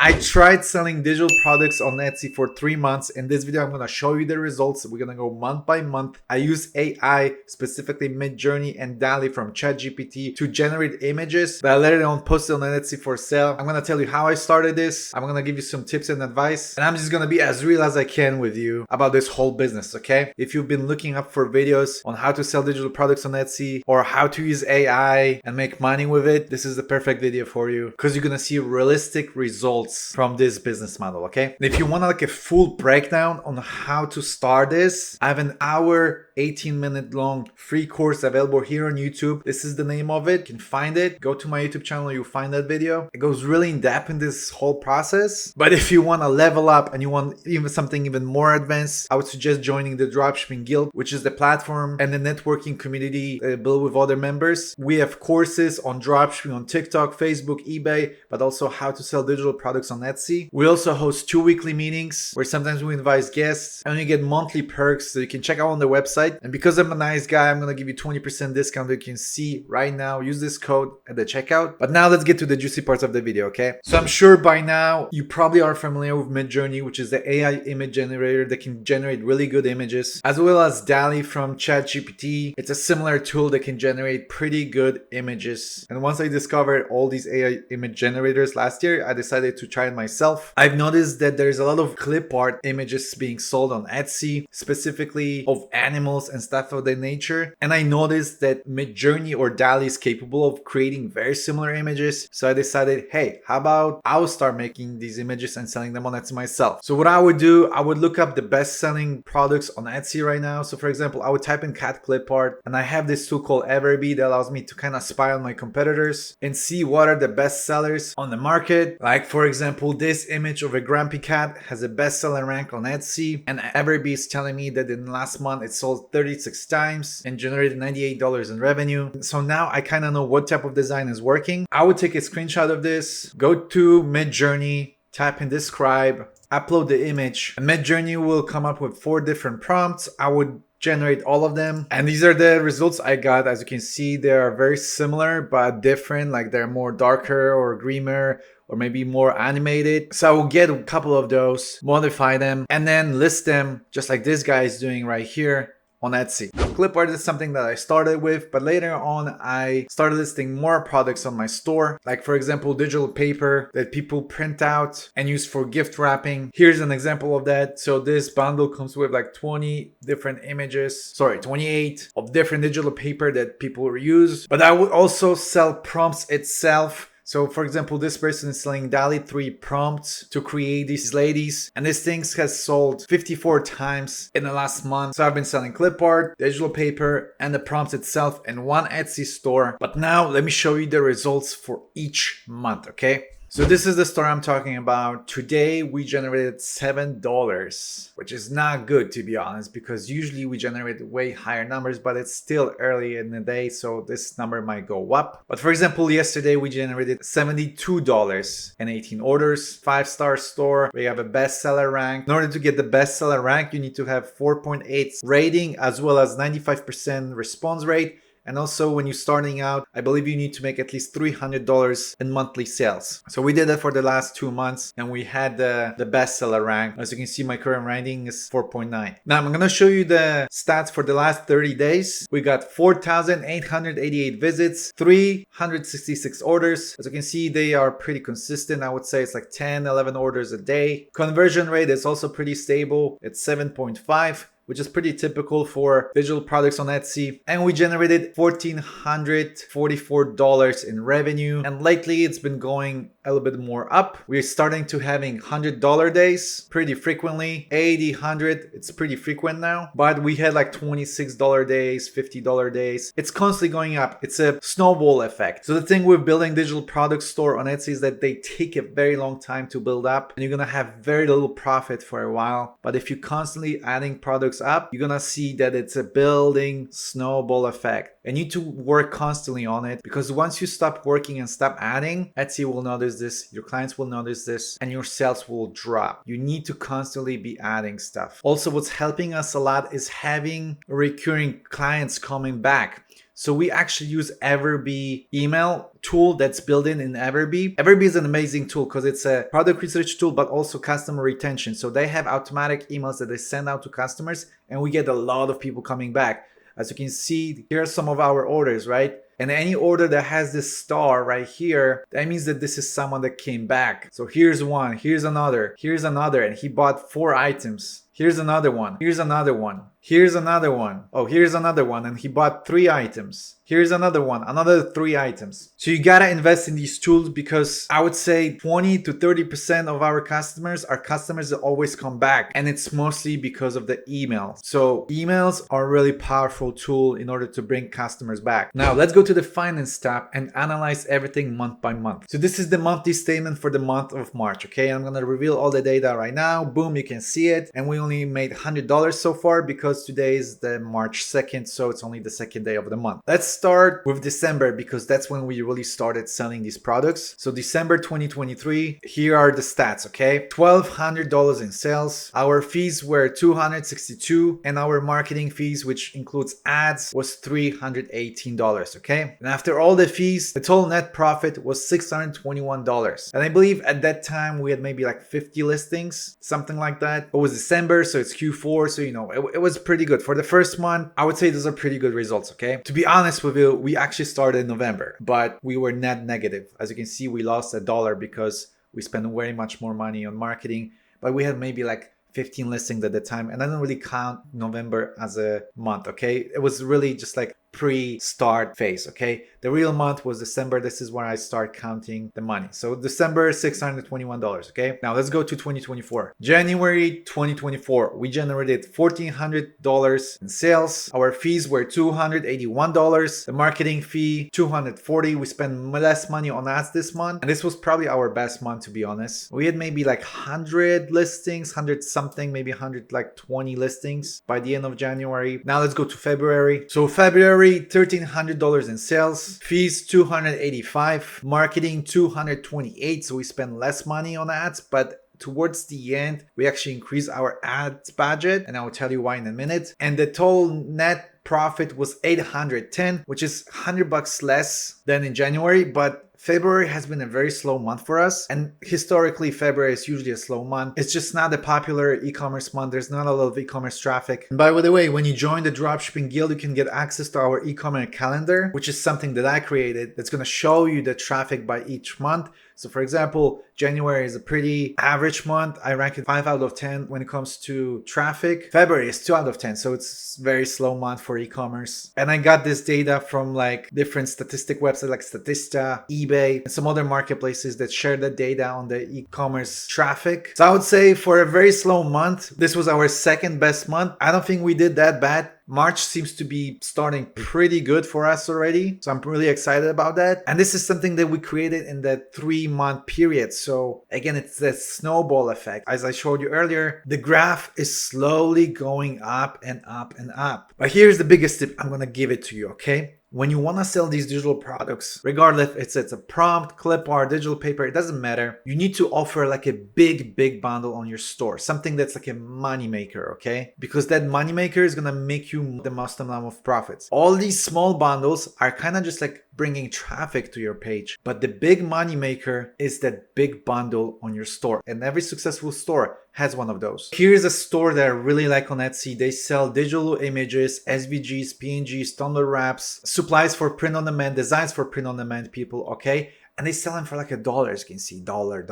I tried selling digital products on Etsy for 3 months. In this video, I'm going to show you the results. We're going to go month by month. I use AI, specifically Midjourney and DALL-E from ChatGPT to generate images that I later on posted on Etsy for sale. I'm going to tell you how I started this. I'm going to give you some tips and advice. And I'm just going to be as real as I can with you about this whole business, okay? If you've been looking up for videos on how to sell digital products on Etsy or how to use AI and make money with it, this is the perfect video for you because you're going to see realistic results from this business model, okay? And if you want like a full breakdown on how to start this, I have an hour 18-minute long free course available here on YouTube. This is the name of it. You can find it. Go to my YouTube channel, you'll find that video. It goes really in depth in this whole process. But if you want to level up and you want even something even more advanced, I would suggest joining the Dropshipping Guild, which is the platform and the networking community built with other members. We have courses on dropshipping on TikTok, Facebook, eBay, but also how to sell digital products on Etsy. We also host 2 weekly meetings where sometimes we invite guests and you get monthly perks that you can check out on the website. And because I'm a nice guy, I'm going to give you 20% discount that you can see right now. Use this code at the checkout. But now let's get to the juicy parts of the video, okay? So I'm sure by now you probably are familiar with Midjourney, which is the AI image generator that can generate really good images, as well as DALL-E from ChatGPT. It's a similar tool that can generate pretty good images. And once I discovered all these AI image generators last year, I decided to try it myself. I've noticed that there's a lot of clip art images being sold on Etsy, specifically of animals and stuff of that nature. And I noticed that Midjourney or DALL-E is capable of creating very similar images. So I decided, hey, how about I will start making these images and selling them on Etsy myself. So what I would do, I would look up the best selling products on Etsy right now. So for example, I would type in cat clip art and I have this tool called Everbee that allows me to kind of spy on my competitors and see what are the best sellers on the market. Like for example, this image of a grumpy cat has a bestseller rank on Etsy, and Everbee is telling me that in the last month it sold 36 times and generated $98 in revenue. So now I kind of know what type of design is working. I would take a screenshot of this, go to Midjourney, type in describe, upload the image, and Midjourney will come up with 4 different prompts. I would generate all of them, and these are the results I got. As you can see, they are very similar but different, like they're more darker or greener or maybe more animated. So I will get a couple of those, modify them, and then list them just like this guy is doing right here on Etsy. Now, clip art is something that I started with, but later on I started listing more products on my store, like for example digital paper that people print out and use for gift wrapping. Here's an example of that. So this bundle comes with like 28 of different digital paper that people use. But I would also sell prompts itself. So for example, this person is selling DALL-E 3 prompts to create these ladies, and this thing has sold 54 times in the last month. So I've been selling clip art, digital paper, and the prompts itself in one Etsy store. But now let me show you the results for each month, okay? So this is the store I'm talking about. Today we generated $7, which is not good to be honest, because usually we generate way higher numbers, but it's still early in the day, so this number might go up. But for example, yesterday we generated $72 and 18 orders, 5-star store. We have a bestseller rank. In order to get the bestseller rank, you need to have 4.8 rating as well as 95% response rate. And also when you're starting out, I believe you need to make at least $300 in monthly sales. So we did that for the last 2 months and we had the bestseller rank. As you can see, my current ranking is 4.9. Now I'm going to show you the stats for the last 30 days. We got 4,888 visits, 366 orders. As you can see, they are pretty consistent. I would say it's like 10, 11 orders a day. Conversion rate is also pretty stable. It's 7.5. which is pretty typical for digital products on Etsy. And we generated $1,444 in revenue. And lately it's been going a little bit more up. We're starting to having $100 days pretty frequently. 80, 100, it's pretty frequent now. But we had like $26 days, $50 days. It's constantly going up. It's a snowball effect. So the thing with building digital product store on Etsy is that they take a very long time to build up and you're gonna have very little profit for a while. But if you're constantly adding products up, you're gonna see that it's a building snowball effect. And you need to work constantly on it, because once you stop working and stop adding, Etsy will notice this, your clients will notice this, and your sales will drop. You need to constantly be adding stuff. Also, what's helping us a lot is having recurring clients coming back. So we actually use Everbee email tool that's built in Everbee. Everbee is an amazing tool because it's a product research tool, but also customer retention. So they have automatic emails that they send out to customers, and we get a lot of people coming back. As you can see, here are some of our orders, right? And any order that has this star right here, that means that this is someone that came back. So here's one, here's another, and he bought 4 items. Here's another one, here's another one, here's another one. Oh, here's another one, and he bought 3 items. Here's another one, another 3 items. So you gotta invest in these tools, because I would say 20 to 30% of our customers are customers that always come back. And it's mostly because of the emails. So emails are a really powerful tool in order to bring customers back. Now let's go to the finance tab and analyze everything month by month. So this is the monthly statement for the month of March, okay? I'm gonna reveal all the data right now. Boom, you can see it. And we only made $100 so far because today is the March 2nd, so it's only the second day of the month. Let's start with December, because that's when we really started selling these products. So December 2023, here are the stats, okay? $1,200 in sales. Our fees were $262, and our marketing fees, which includes ads, was $318, okay? And after all the fees, the total net profit was $621. And I believe at that time we had maybe like 50 listings, something like that. It was December, so it's Q4, so you know, it was pretty good. For the first month, I would say those are pretty good results, okay? To be honest with you, we actually started in November, but we were net negative. As you can see, we lost $1 because we spent way much more money on marketing, but we had maybe like 15 listings at the time, and I don't really count November as a month, okay? It was really just like pre-start phase, okay? The real month was December. This is where I start counting the money. So December, $621, okay? Now let's go to 2024. January 2024, we generated $1,400 in sales. Our fees were $281. The marketing fee, $240. We spent less money on ads this month, and this was probably our best month, to be honest. We had maybe like 100 listings, 100 something, maybe 120 listings by the end of January. Now let's go to February. So February, $1,300 in sales, fees $285, marketing $228. So we spend less money on ads, but towards the end, we actually increased our ads budget, and I will tell you why in a minute. And the total net profit was $810, which is $100 less than in January, but February has been a very slow month for us, and historically February is usually a slow month. It's just not a popular e-commerce month. There's not a lot of e-commerce traffic. And by the way, when you join the Dropshipping Guild, you can get access to our e-commerce calendar, which is something that I created that's going to show you the traffic by each month. So for example, January is a pretty average month. I rank it 5 out of 10 when it comes to traffic. February is 2 out of 10. So it's a very slow month for e-commerce. And I got this data from like different statistic websites like Statista, eBay, and some other marketplaces that share the data on the e-commerce traffic. So I would say for a very slow month, this was our second best month. I don't think we did that bad. March seems to be starting pretty good for us already. So I'm really excited about that. And this is something that we created in the 3-month period. So again, it's the snowball effect. As I showed you earlier, the graph is slowly going up and up and up. But here's the biggest tip. I'm going to give it to you, okay? When you want to sell these digital products, regardless if it's a prompt, clip art, digital paper, it doesn't matter. You need to offer like a big bundle on your store, something that's like a money maker, okay? Because that money maker is going to make you the most amount of profits. All these small bundles are kind of just like bringing traffic to your page. But the big money maker is that big bundle on your store. And every successful store has one of those. Here's a store that I really like on Etsy. They sell digital images, SVGs, PNGs, tumbler wraps, supplies for print on demand, designs for print on demand people, okay? And they sell them for like $1, as you can see, dollar.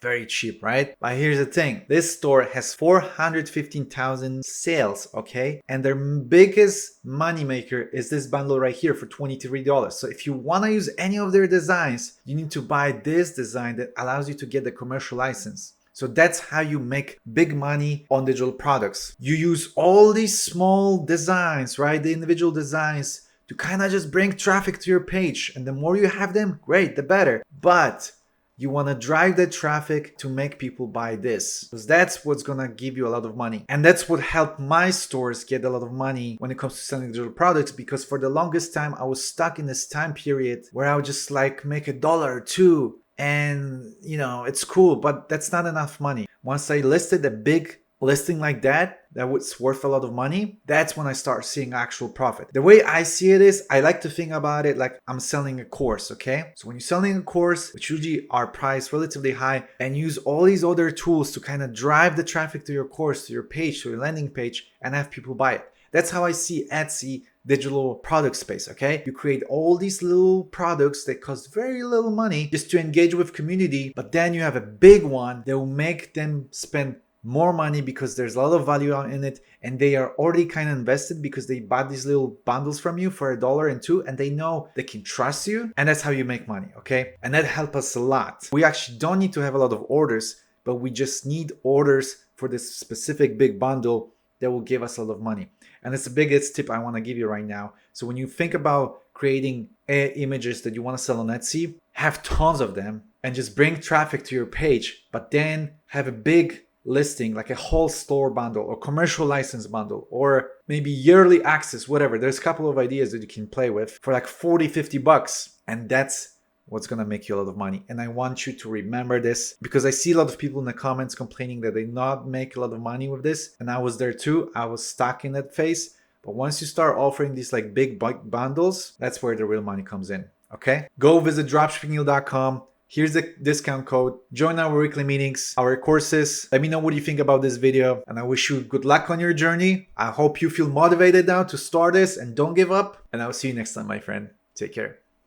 Very cheap, right? But here's the thing. This store has 415,000 sales, okay? And their biggest money maker is this bundle right here for $23. So if you want to use any of their designs, you need to buy this design that allows you to get the commercial license. So that's how you make big money on digital products. You use all these small designs, right? The individual designs to kind of just bring traffic to your page. And the more you have them, great, the better. But you want to drive that traffic to make people buy this, because that's what's going to give you a lot of money. And that's what helped my stores get a lot of money when it comes to selling digital products, because for the longest time, I was stuck in this time period where I would just like make $1 or $2. And, you know, it's cool, but that's not enough money. Once I listed a big listing like that was worth a lot of money, that's when I start seeing actual profit. The way I see it is, I like to think about it like I'm selling a course, okay? So when you're selling a course, which usually are priced relatively high, and use all these other tools to kind of drive the traffic to your course, to your page, to your landing page, and have people buy it. That's how I see Etsy digital product space, okay? You create all these little products that cost very little money just to engage with community, but then you have a big one that will make them spend more money because there's a lot of value in it, and they are already kind of invested because they bought these little bundles from you for $1 and $2, and they know they can trust you, and that's how you make money, okay? And that helps us a lot. We actually don't need to have a lot of orders, but we just need orders for this specific big bundle that will give us a lot of money. And it's the biggest tip I want to give you right now. So when you think about creating images that you want to sell on Etsy, have tons of them and just bring traffic to your page, but then have a big listing, like a whole store bundle or commercial license bundle, or maybe yearly access, whatever. There's a couple of ideas that you can play with for like 40, 50 bucks. And that's what's going to make you a lot of money. And I want you to remember this, because I see a lot of people in the comments complaining that they not make a lot of money with this. And I was there too. I was stuck in that phase. But once you start offering these like big bundles, that's where the real money comes in. Okay? Go visit dropshippingheal.com. Here's the discount code. Join our weekly meetings, our courses. Let me know what you think about this video, and I wish you good luck on your journey. I hope you feel motivated now to start this and don't give up. And I'll see you next time, my friend. Take care.